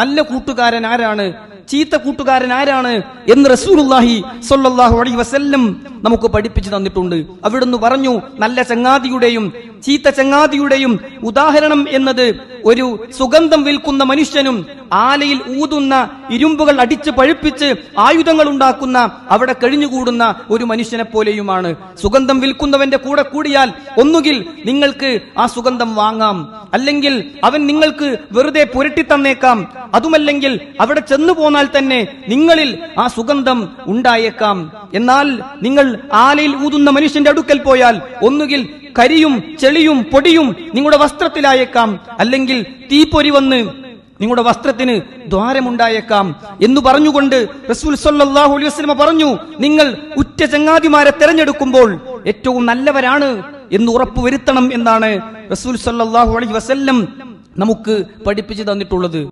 നല്ല കൂട്ടുകാരൻ ആരാണ്, ചീത്ത കൂട്ടുകാരൻ ആരാണ് എന്ന് റസൂലുള്ളാഹി സ്വല്ലല്ലാഹു അലൈഹി വസല്ലം നമുക്ക് പഠിപ്പിച്ചു തന്നിട്ടുണ്ട്. അവിടുന്ന് പറഞ്ഞു, നല്ല ചങ്ങാതിയുടെയും ചീത്ത ചങ്ങാതിയുടെയും ഉദാഹരണം എന്നത് ഒരു സുഗന്ധം വിൽക്കുന്ന മനുഷ്യനും ആലയിൽ ഊതുന്ന ഇരുമ്പുകൾ അടിച്ച് പഴുപ്പിച്ച് ആയുധങ്ങൾ ഉണ്ടാക്കുന്ന അവിടെ കഴിഞ്ഞുകൂടുന്ന ഒരു മനുഷ്യനെ പോലെയുമാണ്. സുഗന്ധം വിൽക്കുന്നവന്റെ കൂടെ കൂടിയാൽ ഒന്നുകിൽ നിങ്ങൾക്ക് ആ സുഗന്ധം വാങ്ങാം, അല്ലെങ്കിൽ അവൻ നിങ്ങൾക്ക് വെറുതെ പുരട്ടി തന്നേക്കാം. അതുമല്ലെങ്കിൽ അവിടെ ചെന്നു പോന്നാൽ തന്നെ നിങ്ങളിൽ ആ സുഗന്ധം ഉണ്ടായേക്കാം. എന്നാൽ നിങ്ങൾ ആലയിൽ ഊതുന്ന മനുഷ്യന്റെ അടുക്കൽ പോയാൽ ഒന്നുകിൽ കരിയും ചെളിയും പൊടിയും നിങ്ങളുടെ വസ്ത്രത്തിലായേക്കാം, അല്ലെങ്കിൽ തീപ്പൊരി വന്ന് നിങ്ങളുടെ വസ്ത്രത്തിന് ദ്വാരമുണ്ടായേക്കാം എന്ന് പറഞ്ഞുകൊണ്ട് റസൂൽ സ്വല്ലല്ലാഹു അലൈഹി വസല്ലം പറഞ്ഞു, നിങ്ങൾ ഉറ്റ ചങ്ങാതിമാരെ തെരഞ്ഞെടുക്കുമ്പോൾ ഏറ്റവും നല്ലവരാണ് എന്ന് ഉറപ്പുവരുത്തണം എന്നാണ് റസൂൽ സ്വല്ലല്ലാഹു അലൈഹി വസല്ലം നമുക്ക് പഠിപ്പിച്ചു തന്നിട്ടുള്ളത്.